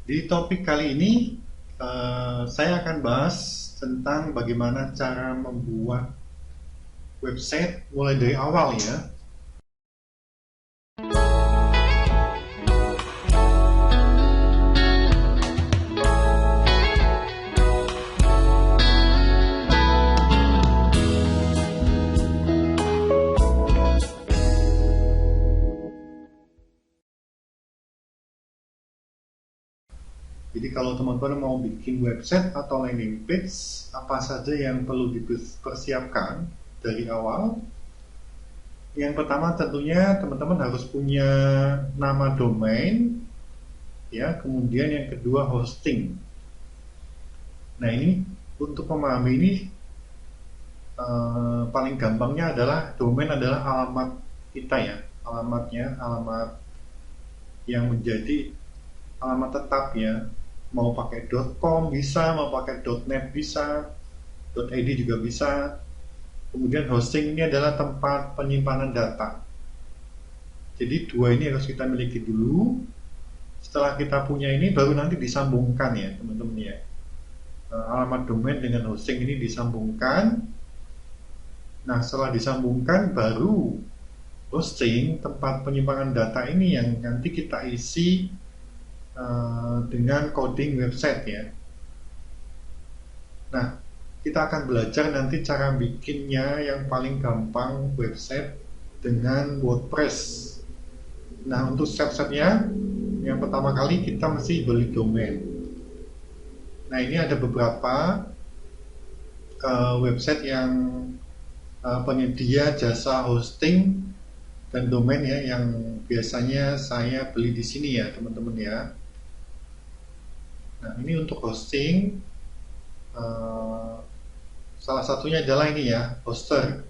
Di topik kali ini, saya akan bahas tentang bagaimana cara membuat website mulai dari awal ya. Jadi kalau teman-teman mau bikin website atau landing page, apa saja yang perlu dipersiapkan dari awal? Yang pertama tentunya teman-teman harus punya nama domain, ya. Kemudian yang kedua hosting. Nah ini untuk memahami ini paling gampangnya adalah domain adalah alamat kita ya, alamat yang menjadi alamat tetap ya. Mau pakai .com bisa, mau pakai .net bisa, .id juga bisa. Kemudian hosting ini adalah tempat penyimpanan data. Jadi dua ini harus kita miliki dulu. Setelah kita punya ini baru nanti disambungkan ya teman-teman ya. Alamat domain dengan hosting ini disambungkan. Nah setelah disambungkan baru hosting tempat penyimpanan data ini yang nanti kita isi dengan coding website ya. Nah, kita akan belajar nanti cara bikinnya yang paling gampang website dengan WordPress. Nah, untuk step-stepnya, yang pertama kali kita mesti beli domain. Nah, ini ada beberapa website yang penyedia jasa hosting dan domain ya, yang biasanya saya beli di sini ya, teman-teman ya. Nah, ini untuk hosting, salah satunya adalah ini ya, Hoster.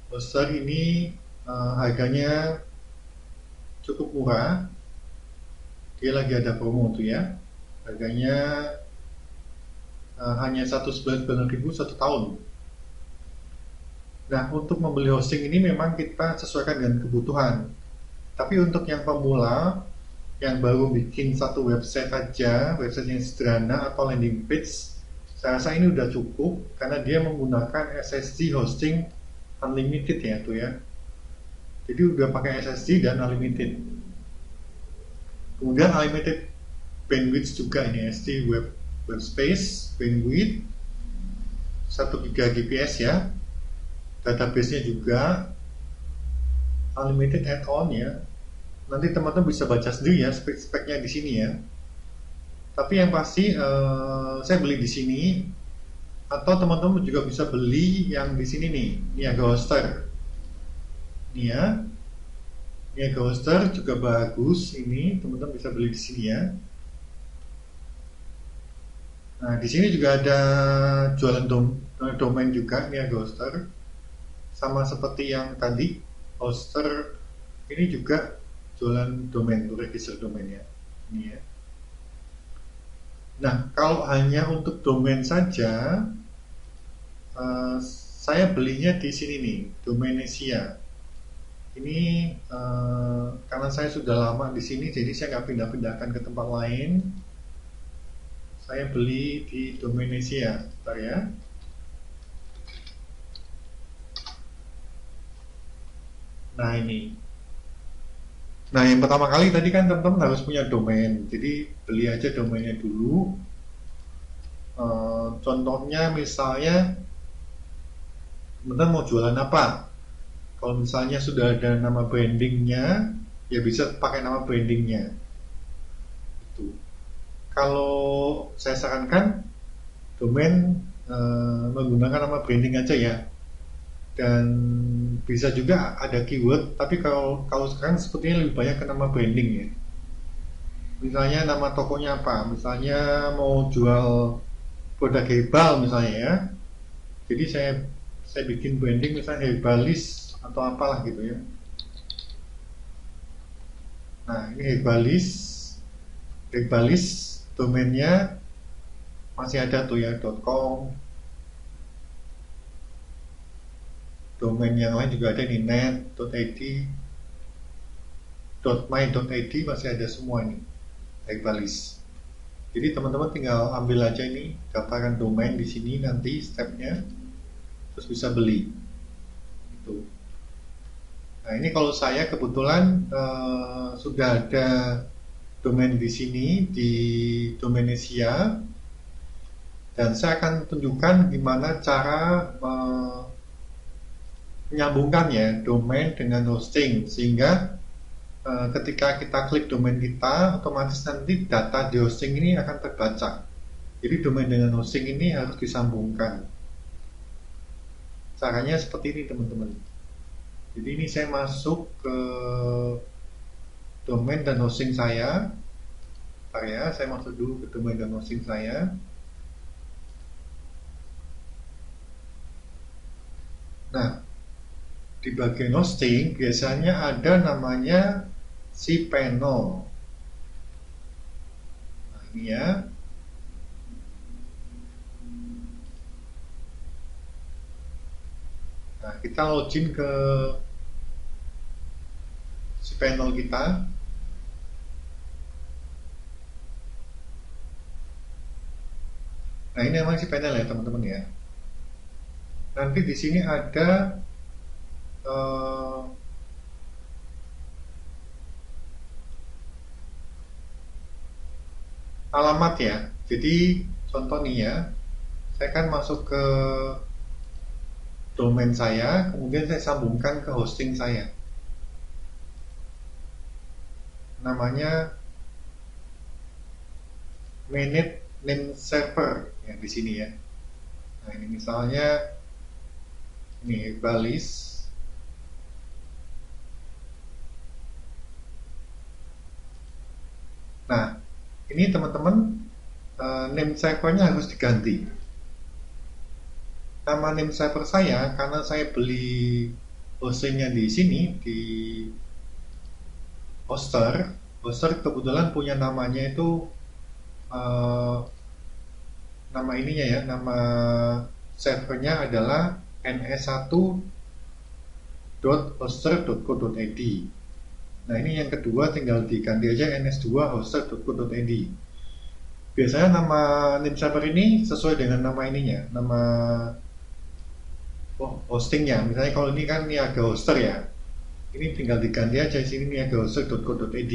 Hoster ini harganya cukup murah. Dia lagi ada promo tuh ya. Harganya hanya 199.000 satu tahun. Nah, untuk membeli hosting ini memang kita sesuaikan dengan kebutuhan. Tapi untuk yang pemula, yang baru bikin satu website aja, website yang sederhana atau landing page, saya rasa ini udah cukup karena dia menggunakan SSD hosting unlimited ya tuh ya. Jadi udah pakai SSD dan unlimited. Kemudian unlimited bandwidth juga ini SD web space bandwidth 1 Gbps ya. Database-nya juga unlimited add-on ya. Nanti teman-teman bisa baca sendiri ya spek-speknya di sini ya. Tapi yang pasti saya beli di sini atau teman-teman juga bisa beli yang di sini nih, Niaga Hoster. Nih ya. Niaga Hoster juga bagus ini, teman-teman bisa beli di sini ya. Nah, di sini juga ada jualan domain juga Niaga Hoster. Sama seperti yang tadi, Hoster ini juga jualan domain, register domain ya. Ini ya. Nah, kalau hanya untuk domain saja, saya belinya di sini nih, Domainesia. Ini karena saya sudah lama di sini, jadi saya nggak pindah-pindahkan ke tempat lain. Saya beli di Domainesia, bentar ya. Nah ini. Nah yang pertama kali tadi kan teman-teman harus punya domain, jadi beli aja domainnya dulu. Contohnya misalnya teman-teman mau jualan apa? Kalau misalnya sudah ada nama brandingnya, ya bisa pakai nama brandingnya. Itu. Kalau saya sarankan domain menggunakan nama branding aja ya. Dan bisa juga ada keyword, tapi kalau sekarang sepertinya lebih banyak ke nama branding ya. Misalnya nama tokonya apa? Misalnya mau jual produk herbal misalnya ya. Jadi saya bikin branding misalnya herbalis atau apalah gitu ya. Nah ini herbalis domainnya masih ada tuh ya .com. Domain yang lain juga ada di net.id, .my.id masih ada semua ini. Balis. Jadi teman-teman tinggal ambil aja ini daftarkan domain di sini nanti stepnya, terus bisa beli. Itu. Nah ini kalau saya kebetulan sudah ada domain di sini di Domainisia, dan saya akan tunjukkan gimana cara menyambungkan ya domain dengan hosting, sehingga ketika kita klik domain kita, otomatis nanti data di hosting ini akan terbaca. Jadi domain dengan hosting ini harus disambungkan. Caranya seperti ini teman-teman. Jadi ini saya masuk ke domain dan hosting saya. Saya masuk dulu ke domain dan hosting saya. Nah, di bagian hosting biasanya ada namanya cPanel. Nah, ini ya. Nah, kita login ke cPanel kita. Nah, ini memang cPanel ya, teman-teman ya. Nanti di sini ada alamat ya. Jadi contoh nih ya, saya kan masuk ke domain saya, kemudian saya sambungkan ke hosting saya. Namanya manage name server ya di sini ya. Nah ini misalnya ini Balis. Nah ini teman-teman name servernya harus diganti. Nama name server saya karena saya beli hostingnya di sini di Hoster. Hoster kebetulan punya namanya itu nama ininya ya, nama servernya adalah ns1.hoster.co.id. Nah ini yang kedua tinggal diganti aja ns2hoster.co.id. Biasanya nama name server ini sesuai dengan nama ininya, nama hostingnya. Misalnya kalau ini kan Niaga Hoster ya, ini tinggal diganti aja di sini niagahoster.co.id.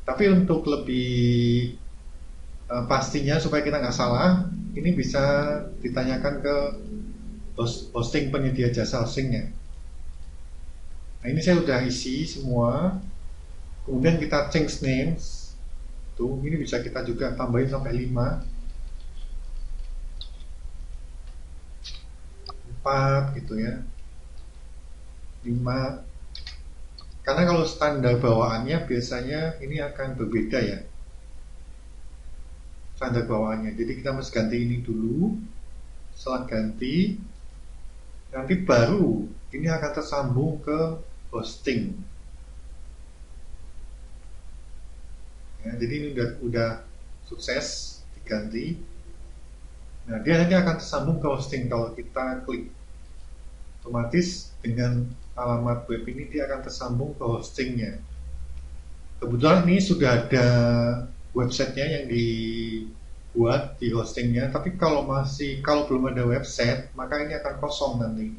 Tapi untuk lebih pastinya supaya kita nggak salah, ini bisa ditanyakan ke hosting penyedia jasa hostingnya. Nah ini saya udah isi semua, kemudian kita change names. Tuh, ini bisa kita juga tambahin sampai 5, 4 gitu ya, 5. Karena kalau standar bawaannya biasanya ini akan berbeda ya, standar bawaannya. Jadi kita mesti ganti ini dulu. Setelah ganti, nanti baru ini akan tersambung ke hosting ya. Jadi ini udah sukses diganti. Nah dia nanti akan tersambung ke hosting. Kalau kita klik, otomatis dengan alamat web ini dia akan tersambung ke hostingnya. Kebetulan ini sudah ada websitenya yang dibuat di hostingnya, tapi kalau belum ada website maka ini akan kosong nanti.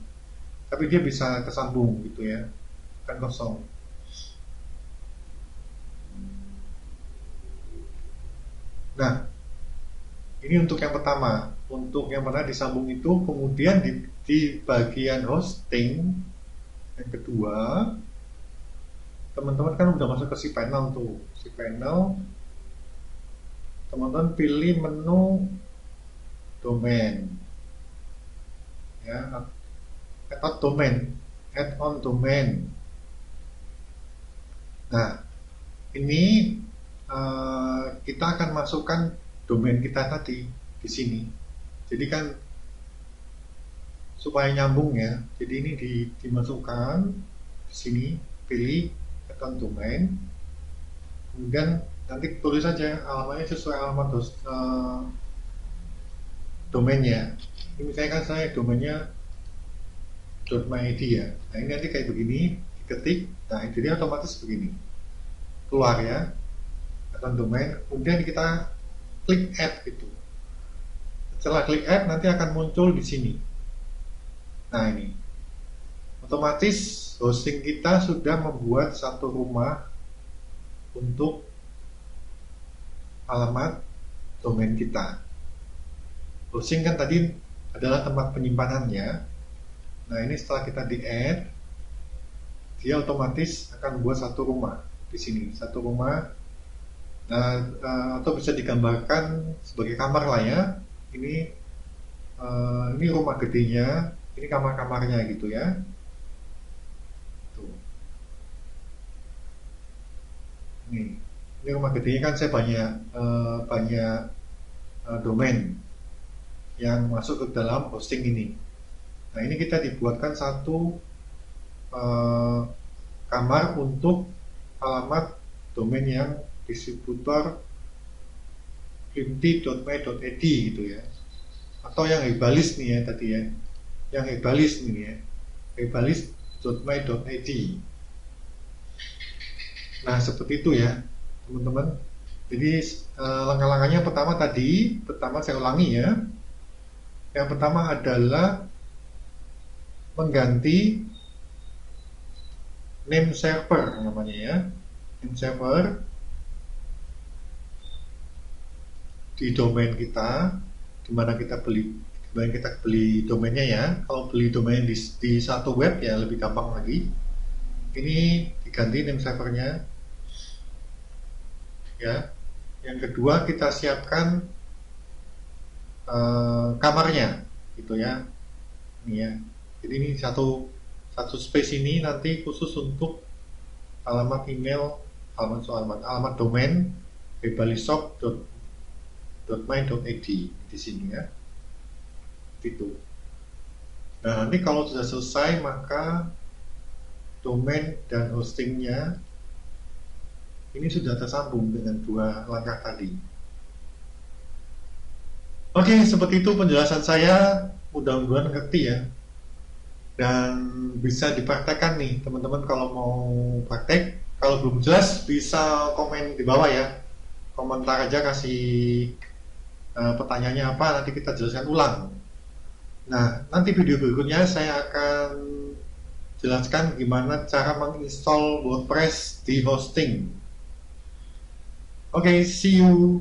Tapi dia bisa tersambung gitu ya, akan kosong. Nah ini untuk yang pertama. Untuk yang pernah disambung itu, kemudian di bagian hosting yang kedua, teman-teman kan udah masuk ke cPanel tuh. cPanel, teman-teman pilih menu domain ya, add on domain. Nah ini kita akan masukkan domain kita tadi di sini. Jadi kan supaya nyambung ya. Jadi ini dimasukkan di sini, pilih add on domain. Kemudian nanti tulis saja alamatnya sesuai alamat domainnya. Ini misalnya kan saya domainnya .myid ya. Nah ini nanti kayak begini, diketik. Nah jadi otomatis begini keluar ya, domain, kemudian kita klik add gitu. Setelah klik add nanti akan muncul di sini. Nah ini, otomatis hosting kita sudah membuat satu rumah untuk alamat domain kita. Hosting kan tadi adalah tempat penyimpanannya. Nah ini setelah kita di add, dia otomatis akan buat satu rumah di sini, satu rumah. Nah, atau bisa digambarkan sebagai kamar lah ya. Ini rumah gedenya, ini kamar-kamarnya gitu ya. Tuh. Ini rumah gedenya kan saya banyak domain yang masuk ke dalam hosting ini. Nah ini kita dibuatkan satu kamar untuk alamat domain yang distributor flimty.my.id gitu ya, atau yang hebalis nih ya tadi ya, yang hebalis nih ya, hebalis.my.id. Nah seperti itu ya teman-teman. Jadi langkah-langkahnya pertama saya ulangi ya. Yang pertama adalah mengganti name server namanya ya, name server di domain kita, dimana kita beli domainnya ya. Kalau beli domain di satu web ya lebih gampang lagi. Ini diganti name servernya ya. Yang kedua kita siapkan kamarnya gitu ya. Ini ya. Jadi ini satu space ini nanti khusus untuk alamat email, alamat domain hebalisshop.my.id di sini ya. Itu. Nah, nanti kalau sudah selesai maka domain dan hostingnya ini sudah tersambung dengan dua langkah tadi. Oke, seperti itu penjelasan saya. Mudah-mudahan ngerti ya. Dan bisa dipraktekkan nih teman-teman kalau mau praktek. Kalau belum jelas bisa komen di bawah ya, komentar aja, kasih pertanyaannya apa, nanti kita jelaskan ulang. Nah nanti video berikutnya saya akan jelaskan gimana cara menginstall WordPress di hosting. Oke, see you.